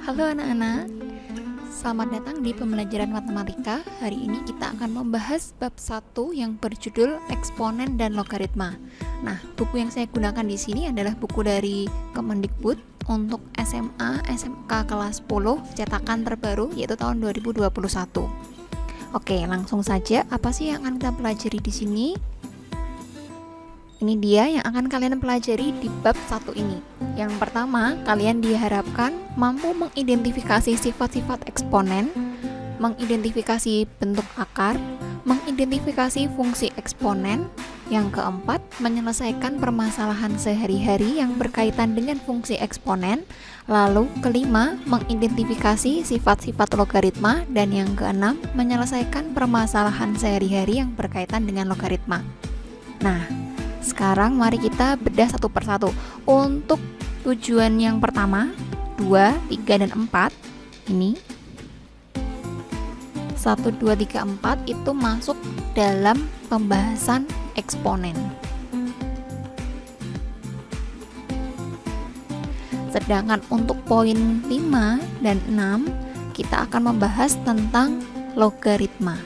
Halo anak-anak, selamat datang di pembelajaran matematika. Hari ini kita akan membahas bab 1 yang berjudul eksponen dan logaritma. Nah, buku yang saya gunakan di sini adalah buku dari Kemendikbud untuk SMA SMK kelas 10 cetakan terbaru yaitu tahun 2021. Oke, langsung saja apa sih yang akan kita pelajari di sini? Ini dia yang akan kalian pelajari di bab 1 ini. Yang pertama, kalian diharapkan mampu mengidentifikasi sifat-sifat eksponen, mengidentifikasi bentuk akar, mengidentifikasi fungsi eksponen. Yang keempat, menyelesaikan permasalahan sehari-hari yang berkaitan dengan fungsi eksponen. Lalu kelima, mengidentifikasi sifat-sifat logaritma. Dan yang keenam, menyelesaikan permasalahan sehari-hari yang berkaitan dengan logaritma. Nah, sekarang mari kita bedah satu persatu. Untuk tujuan yang pertama, 2, 3, dan 4 ini 1, 2, 3, 4 itu masuk dalam pembahasan eksponen. Sedangkan untuk poin 5 dan 6 kita akan membahas tentang logaritma.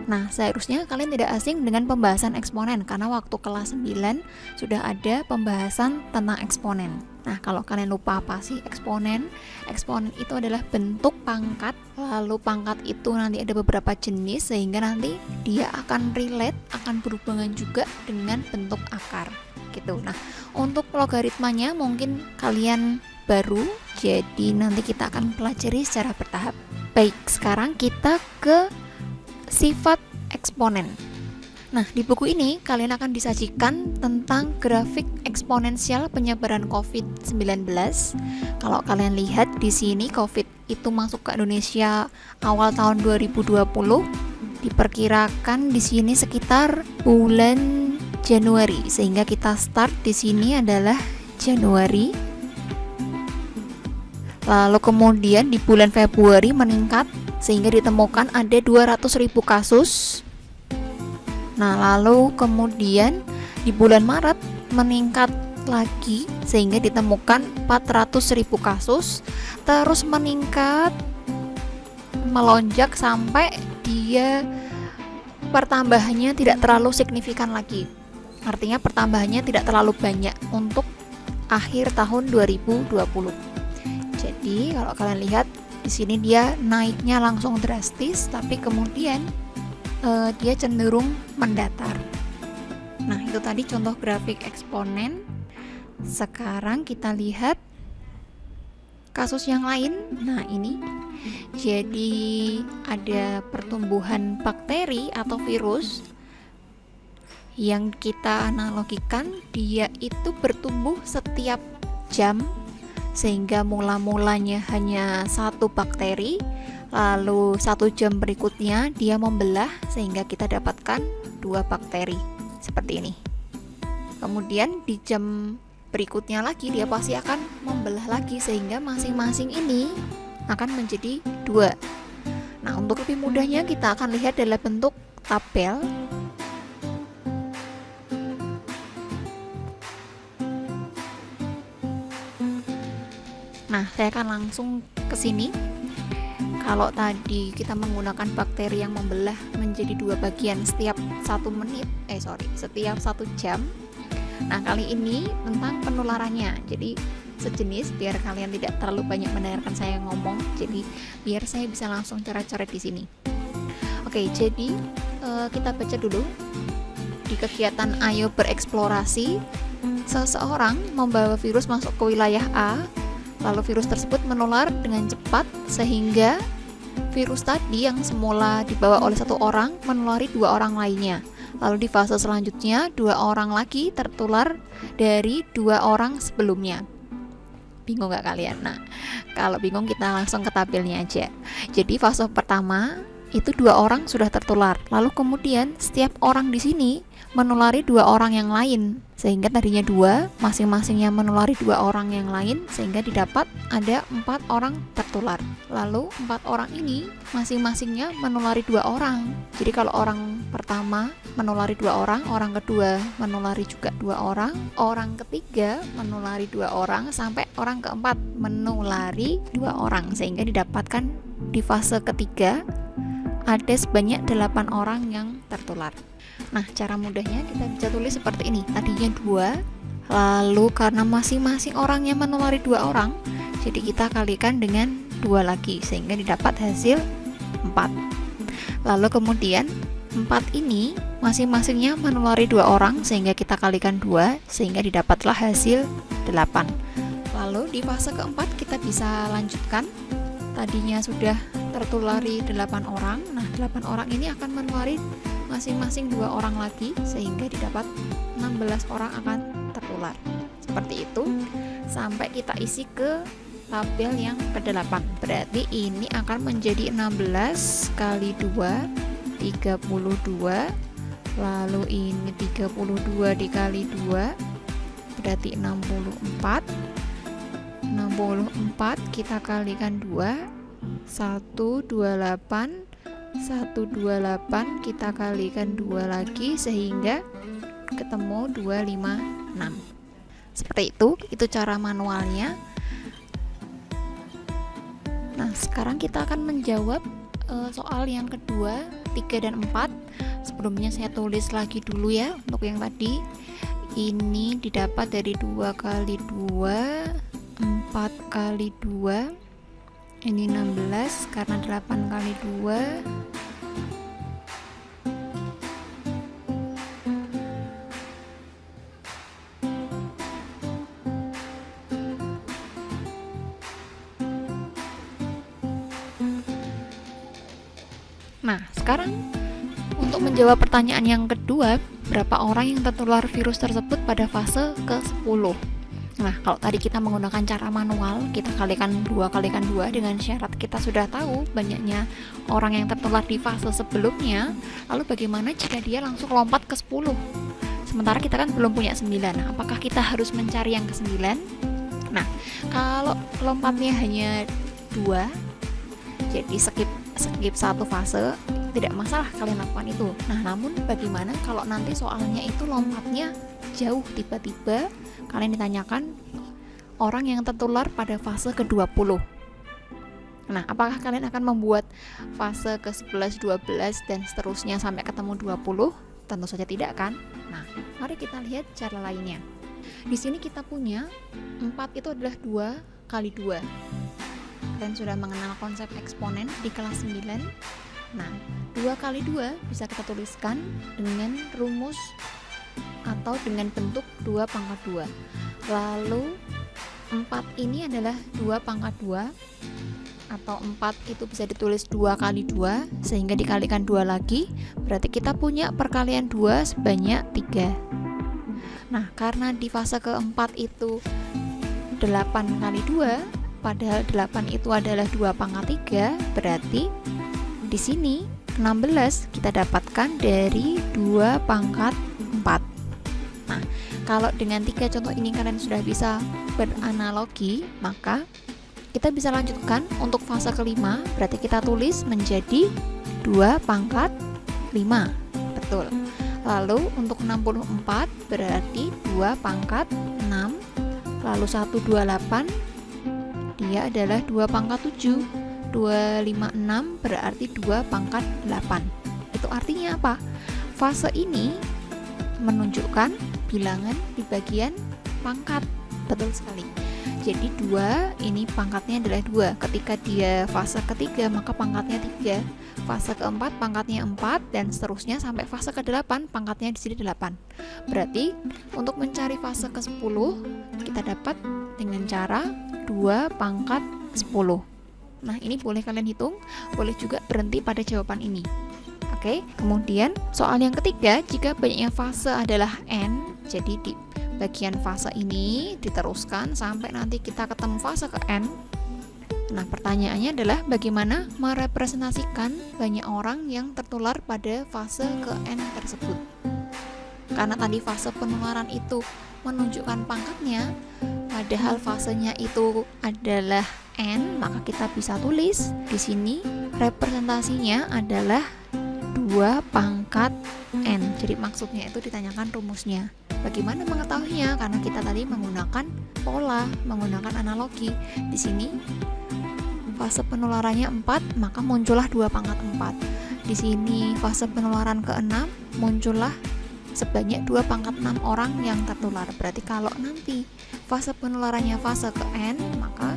Nah, seharusnya kalian tidak asing dengan pembahasan eksponen karena waktu kelas 9 sudah ada pembahasan tentang eksponen. Nah, kalau kalian lupa apa sih eksponen? Eksponen itu adalah bentuk pangkat, lalu pangkat itu nanti ada beberapa jenis sehingga nanti dia akan relate, akan berhubungan juga dengan bentuk akar gitu. Nah, untuk logaritmanya mungkin kalian baru, jadi nanti kita akan pelajari secara bertahap. Baik, sekarang kita ke sifat eksponen. Nah, di buku ini kalian akan disajikan tentang grafik eksponensial penyebaran COVID-19. Kalau kalian lihat di sini COVID itu masuk ke Indonesia awal tahun 2020. Diperkirakan di sini sekitar bulan Januari, sehingga kita start di sini adalah Januari. Lalu kemudian di bulan Februari meningkat sehingga ditemukan ada 200.000 kasus. Nah, lalu kemudian di bulan Maret meningkat lagi sehingga ditemukan 400.000 kasus, terus meningkat melonjak sampai dia pertambahannya tidak terlalu signifikan lagi. Artinya pertambahannya tidak terlalu banyak untuk akhir tahun 2020. Jadi, kalau kalian lihat di sini dia naiknya langsung drastis, tapi kemudian dia cenderung mendatar. Nah, itu tadi contoh grafik eksponen. Sekarang kita lihat kasus yang lain. Nah, ini jadi ada pertumbuhan bakteri atau virus yang kita analogikan dia itu bertumbuh setiap jam, sehingga mula-mulanya hanya satu bakteri, lalu 1 jam berikutnya dia membelah sehingga kita dapatkan 2 bakteri seperti ini. Kemudian di jam berikutnya lagi dia pasti akan membelah lagi sehingga masing-masing ini akan menjadi 2. Nah, untuk lebih mudahnya kita akan lihat dalam bentuk tabel. Nah, saya akan langsung ke sini. Kalau tadi kita menggunakan bakteri yang membelah menjadi 2 bagian setiap 1 jam. Nah, kali ini tentang penularannya. Jadi sejenis biar kalian tidak terlalu banyak mendengarkan saya ngomong. Jadi biar saya bisa langsung coret-coret di sini. Oke, jadi kita baca dulu. Di kegiatan Ayo Bereksplorasi, seseorang membawa virus masuk ke wilayah A. Lalu virus tersebut menular dengan cepat sehingga virus tadi yang semula dibawa oleh 1 orang menulari 2 orang lainnya. Lalu di fase selanjutnya 2 orang lagi tertular dari 2 orang sebelumnya. Bingung gak kalian? Nah, kalau bingung kita langsung ke tabelnya aja. Jadi fase pertama itu 2 orang sudah tertular. Lalu kemudian setiap orang di sini menulari 2 orang yang lain, sehingga tadinya 2, masing-masingnya menulari 2 orang yang lain, sehingga didapat ada 4 orang tertular. Lalu 4 orang ini masing-masingnya menulari 2 orang. Jadi kalau orang pertama menulari 2 orang, orang kedua menulari juga 2 orang ketiga menulari 2 orang, sampai orang keempat menulari 2 orang, sehingga didapatkan di fase ketiga ada sebanyak 8 orang yang tertular. Nah, cara mudahnya kita bisa tulis seperti ini. Tadinya 2, lalu karena masing-masing orangnya menulari 2 orang, jadi kita kalikan dengan 2 lagi, sehingga didapat hasil 4. Lalu kemudian 4 ini masing-masingnya menulari 2 orang, sehingga kita kalikan 2, sehingga didapatlah hasil 8. Lalu di fase keempat kita bisa lanjutkan. Tadinya sudah tertulari 8 orang. Nah, 8 orang ini akan menulari masing-masing 2 orang lagi, sehingga didapat 16 orang akan tertular. Seperti itu sampai kita isi ke tabel yang ke-8. Berarti ini akan menjadi 16 kali 2, 32. Lalu ini 32 dikali 2 berarti 64. 64 kita kalikan 2, 128. 128 kita kalikan 2 lagi, sehingga ketemu 256. Seperti itu cara manualnya. Nah, sekarang kita akan menjawab soal yang kedua, 3 dan 4. Sebelumnya saya tulis lagi dulu ya untuk yang tadi. Ini didapat dari 2 kali 2, 4 kali 2, ini 16 karena 8 kali 2, nah sekarang untuk menjawab pertanyaan yang kedua, berapa orang yang tertular virus tersebut pada fase ke-10. Nah, kalau tadi kita menggunakan cara manual, kita kalikan 2 dengan syarat kita sudah tahu banyaknya orang yang tertular di fase sebelumnya. Lalu bagaimana jika dia langsung lompat ke 10? Sementara kita kan belum punya 9. Nah, apakah kita harus mencari yang ke-9? Nah, kalau lompatnya hanya 2, jadi skip 1 fase, tidak masalah kalian lakukan itu. Nah, namun bagaimana kalau nanti soalnya itu lompatnya jauh, tiba-tiba kalian ditanyakan orang yang tertular pada fase ke-20. Nah, apakah kalian akan membuat fase ke-11, 12 dan seterusnya sampai ketemu 20? Tentu saja tidak kan? Nah, mari kita lihat cara lainnya. Di sini kita punya 4 itu adalah 2 kali 2. Kalian sudah mengenal konsep eksponen di kelas 9. Nah, 2 kali 2 bisa kita tuliskan dengan rumus atau dengan bentuk 2 pangkat 2. Lalu 4 ini adalah 2 pangkat 2, atau 4 itu bisa ditulis 2 kali 2, sehingga dikalikan 2 lagi, berarti kita punya perkalian 2 sebanyak 3. Nah, karena di fase keempat itu 8 kali 2, padahal 8 itu adalah 2 pangkat 3, berarti di sini 16 kita dapatkan dari 2 pangkat 4. Nah, kalau dengan 3 contoh ini kalian sudah bisa beranalogi, maka kita bisa lanjutkan untuk fase kelima, berarti kita tulis menjadi 2 pangkat 5. Betul. Lalu untuk 64 berarti 2 pangkat 6. Lalu 128 dia adalah 2 pangkat 7. 256 berarti 2 pangkat 8. Itu artinya apa? Fase ini menunjukkan bilangan di bagian pangkat. Betul sekali. Jadi 2 ini pangkatnya adalah 2. Ketika dia fase ketiga maka pangkatnya 3. Fase keempat pangkatnya 4 dan seterusnya sampai fase ke-8 pangkatnya di sini 8. Berarti untuk mencari fase ke-10 kita dapat dengan cara 2 pangkat 10. Nah, ini boleh kalian hitung, boleh juga berhenti pada jawaban ini. Oke, kemudian soal yang ketiga, jika banyaknya fase adalah n, jadi di bagian fase ini diteruskan sampai nanti kita ketemu fase ke n, Nah, pertanyaannya adalah bagaimana merepresentasikan banyak orang yang tertular pada fase ke N tersebut. Karena tadi fase penularan itu menunjukkan pangkatnya, padahal fasenya itu adalah N, maka kita bisa tulis di sini representasinya adalah 2 pangkat N. Jadi maksudnya itu ditanyakan rumusnya. Bagaimana mengetahuinya? Karena kita tadi menggunakan pola, menggunakan analogi. Di sini fase penularannya 4, maka muncullah 2 pangkat 4. Di sini fase penularan ke-6, muncullah sebanyak 2 pangkat 6 orang yang tertular. Berarti kalau nanti fase penularannya fase ke N, maka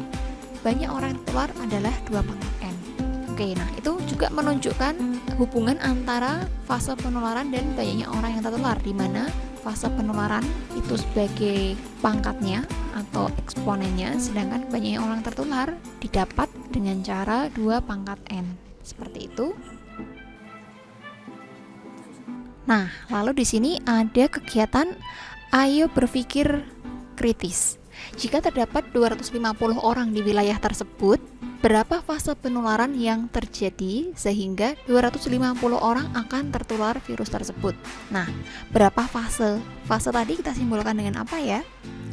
banyak orang yang tertular adalah 2 pangkat N. Oke, nah itu juga menunjukkan hubungan antara fase penularan dan banyaknya orang yang tertular, di mana fase penularan itu sebagai pangkatnya atau eksponennya, sedangkan banyaknya orang tertular didapat dengan cara 2 pangkat N. Seperti itu. Nah, lalu di sini ada kegiatan ayo berpikir kritis. Jika terdapat 250 orang di wilayah tersebut, berapa fase penularan yang terjadi sehingga 250 orang akan tertular virus tersebut? Nah, berapa fase? Fase tadi kita simbolkan dengan apa ya?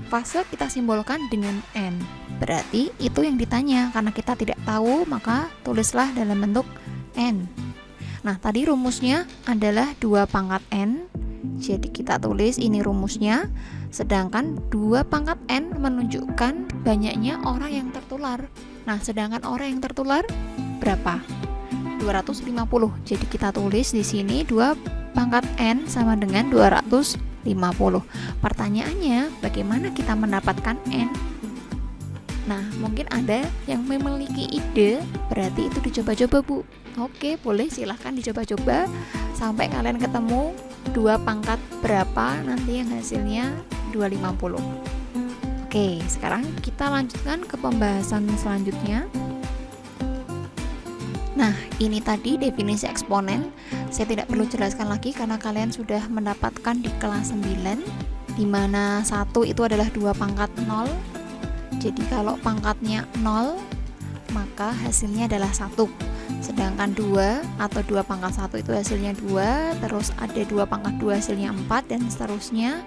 Fase kita simbolkan dengan N. Berarti itu yang ditanya. Karena kita tidak tahu, maka tulislah dalam bentuk N. Nah, tadi rumusnya adalah 2 pangkat N. Jadi kita tulis ini rumusnya. Sedangkan 2 pangkat N menunjukkan banyaknya orang yang tertular. Nah, sedangkan orang yang tertular berapa? 250. Jadi kita tulis di sini 2 pangkat N sama dengan 250. Pertanyaannya, bagaimana kita mendapatkan N? Nah, mungkin ada yang memiliki ide, berarti itu dicoba-coba, Bu. Oke, boleh, silahkan dicoba-coba sampai kalian ketemu 2 pangkat berapa, nanti yang hasilnya 250. Oke, sekarang kita lanjutkan ke pembahasan selanjutnya. Nah, ini tadi definisi eksponen. Saya tidak perlu jelaskan lagi karena kalian sudah mendapatkan di kelas 9, di mana 1 itu adalah 2 pangkat 0. Jadi kalau pangkatnya 0, maka hasilnya adalah 1. Sedangkan 2 atau 2 pangkat 1 itu hasilnya 2, terus ada 2 pangkat 2 hasilnya 4, dan seterusnya.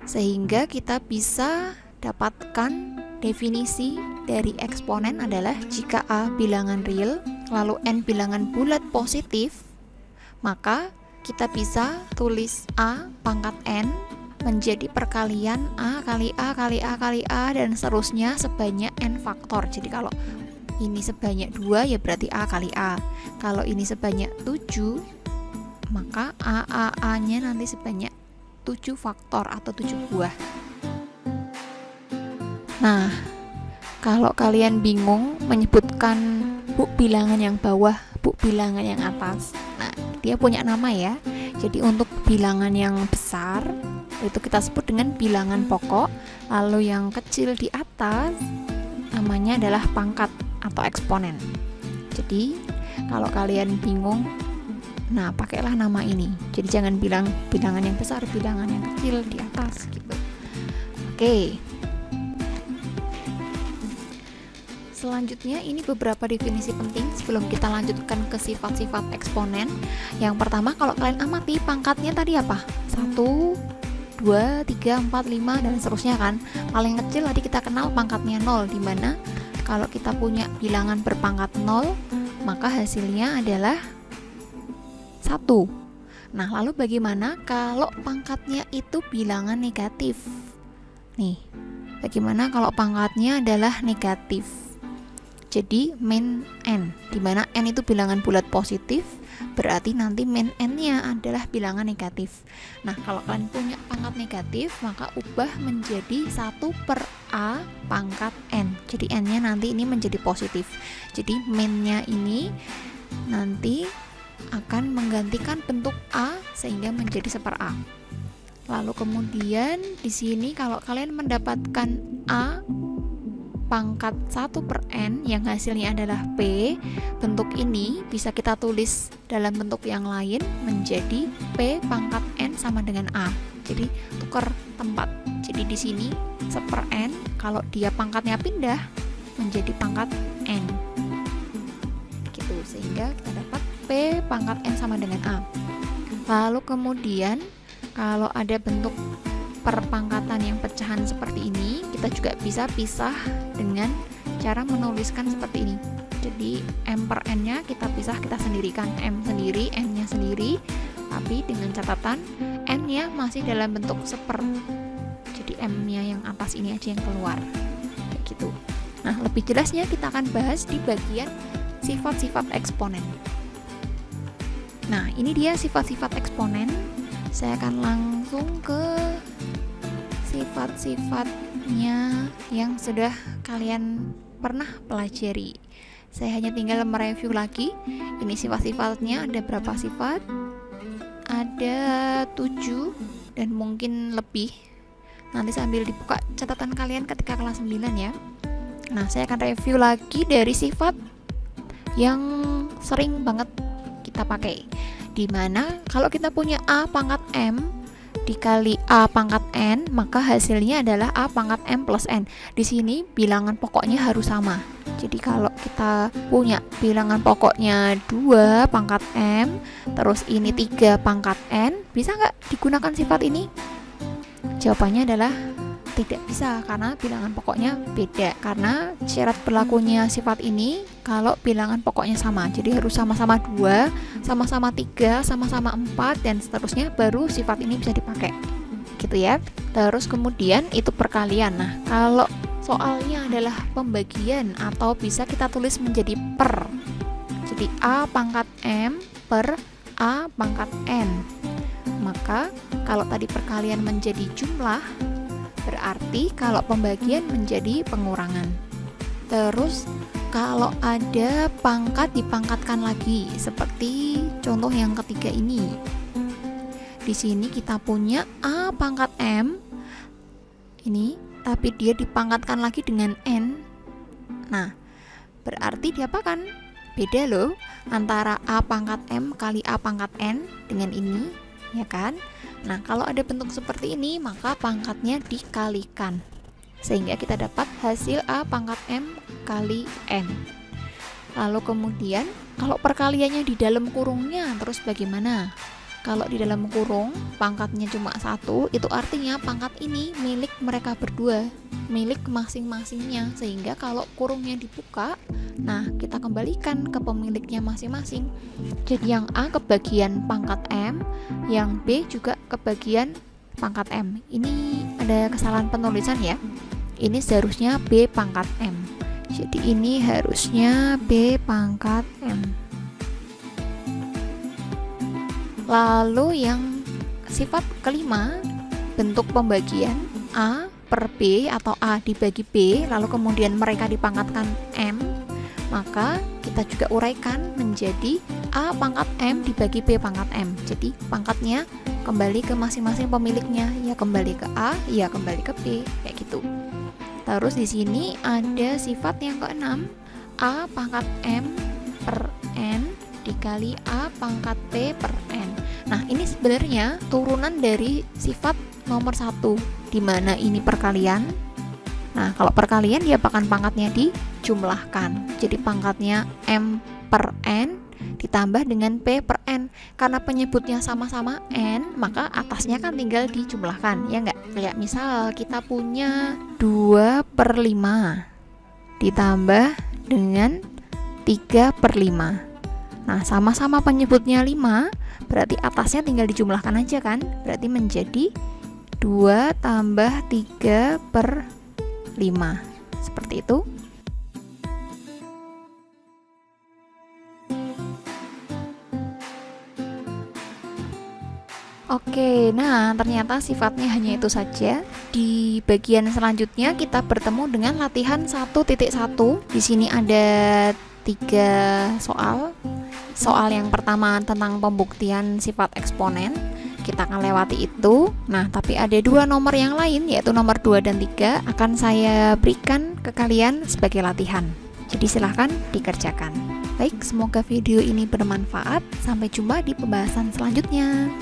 Sehingga kita bisa dapatkan definisi dari eksponen adalah jika A bilangan real, lalu N bilangan bulat positif, maka kita bisa tulis A pangkat N menjadi perkalian A kali A kali A kali A, dan seterusnya sebanyak N faktor. Jadi kalau ini sebanyak 2 ya berarti A kali A. Kalau ini sebanyak 7, maka A nya nanti sebanyak 7 faktor atau 7 buah. Nah, kalau kalian bingung menyebutkan Bu bilangan yang bawah, Bu bilangan yang atas, nah dia punya nama ya. Jadi untuk bilangan yang besar itu kita sebut dengan bilangan pokok, lalu yang kecil di atas namanya adalah pangkat atau eksponen. Jadi kalau kalian bingung, nah pakailah nama ini. Jadi jangan bilang bilangan yang besar, bilangan yang kecil di atas gitu. Oke. Selanjutnya ini beberapa definisi penting sebelum kita lanjutkan ke sifat-sifat eksponen. Yang pertama, kalau kalian amati pangkatnya tadi apa? 1, 2, 3, 4, 5 dan seterusnya kan. Paling kecil tadi kita kenal pangkatnya 0, dimana kalau kita punya bilangan berpangkat 0, maka hasilnya adalah 1. Nah, lalu bagaimana kalau pangkatnya itu bilangan negatif? Nih, bagaimana kalau pangkatnya adalah negatif? Jadi min N, dimana N itu bilangan bulat positif, berarti nanti min N-nya adalah bilangan negatif. Nah, kalau kalian punya pangkat negatif, maka ubah menjadi 1/A pangkat N. Jadi N-nya nanti ini menjadi positif. Jadi min-nya ini nanti akan menggantikan bentuk A sehingga menjadi 1/A. Lalu kemudian di sini kalau kalian mendapatkan A pangkat 1/N yang hasilnya adalah P, bentuk ini bisa kita tulis dalam bentuk yang lain menjadi P pangkat N sama dengan A. Jadi tukar tempat. Jadi di sini 1/N, kalau dia pangkatnya pindah menjadi pangkat N gitu, sehingga kita dapat P pangkat N sama dengan A. Lalu kemudian kalau ada bentuk perpangkatan yang pecahan seperti ini, kita juga bisa pisah dengan cara menuliskan seperti ini. Jadi M per N nya kita pisah, kita sendirikan, M sendiri, N nya sendiri, tapi dengan catatan N nya masih dalam bentuk seper. Jadi M nya yang atas ini aja yang keluar, kayak gitu. Nah, lebih jelasnya kita akan bahas di bagian sifat-sifat eksponen. Nah, ini dia sifat-sifat eksponen. Saya akan langsung ke sifat-sifatnya yang sudah kalian pernah pelajari. Saya hanya tinggal mereview lagi. Ini sifat-sifatnya ada berapa sifat? Ada 7 dan mungkin lebih. Nanti sambil dibuka catatan kalian ketika kelas 9 ya. Nah, saya akan review lagi dari sifat yang sering banget kita pakai. Dimana kalau kita punya A pangkat M dikali A pangkat N, maka hasilnya adalah A pangkat M plus N. Di sini bilangan pokoknya harus sama. Jadi kalau kita punya bilangan pokoknya 2 pangkat M, terus ini 3 pangkat N, bisa nggak digunakan sifat ini? Jawabannya adalah tidak bisa, karena bilangan pokoknya beda. Karena syarat berlakunya sifat ini kalau bilangan pokoknya sama. Jadi harus sama-sama 2, sama-sama 3, sama-sama 4, dan seterusnya, baru sifat ini bisa dipakai. Gitu ya. Terus kemudian itu perkalian. Nah, kalau soalnya adalah pembagian atau bisa kita tulis menjadi per. Jadi A pangkat M per A pangkat N. Maka kalau tadi perkalian menjadi jumlah, berarti kalau pembagian menjadi pengurangan. Terus kalau ada pangkat dipangkatkan lagi, seperti contoh yang ketiga ini. Di sini kita punya A pangkat M ini, tapi dia dipangkatkan lagi dengan N. Nah, berarti diapakan? Beda loh antara A pangkat M kali A pangkat N dengan ini, ya kan? Nah, kalau ada bentuk seperti ini, maka pangkatnya dikalikan, sehingga kita dapat hasil A pangkat M kali N. Lalu kemudian, kalau perkaliannya di dalam kurungnya, terus bagaimana? Kalau di dalam kurung, pangkatnya cuma 1, itu artinya pangkat ini milik mereka berdua, milik masing-masingnya, sehingga kalau kurungnya dibuka, nah kita kembalikan ke pemiliknya masing-masing. Jadi yang A kebagian pangkat M, yang B juga kebagian pangkat M. Ini ada kesalahan penulisan ya. Ini seharusnya B pangkat M. Jadi ini harusnya B pangkat M. Lalu yang sifat kelima, bentuk pembagian A per B atau A dibagi B, lalu kemudian mereka dipangkatkan M, maka kita juga uraikan menjadi A pangkat M dibagi B pangkat M. Jadi pangkatnya kembali ke masing-masing pemiliknya, ya kembali ke A, ya kembali ke B, kayak gitu. Terus di sini ada sifat yang keenam, A pangkat M per N dikali A pangkat P per N. Nah, ini sebenarnya turunan dari sifat nomor 1, di mana ini perkalian. Nah, kalau perkalian dia akan pangkatnya dijumlahkan. Jadi pangkatnya M per N ditambah dengan P per N. Karena penyebutnya sama-sama N, maka atasnya kan tinggal dijumlahkan, ya enggak? Kayak misal kita punya 2 per 5 ditambah dengan 3 per 5. Nah, sama-sama penyebutnya 5, berarti atasnya tinggal dijumlahkan aja kan? Berarti menjadi 2 tambah 3 per 5. Seperti itu. Oke, nah ternyata sifatnya hanya itu saja. Di bagian selanjutnya kita bertemu dengan latihan 1.1. Di sini ada 3 soal. Soal yang pertama tentang pembuktian sifat eksponen, kita akan lewati itu. Nah, tapi ada 2 nomor yang lain, yaitu nomor 2 dan 3 akan saya berikan ke kalian sebagai latihan. Jadi silahkan dikerjakan. Baik, semoga video ini bermanfaat. Sampai jumpa di pembahasan selanjutnya.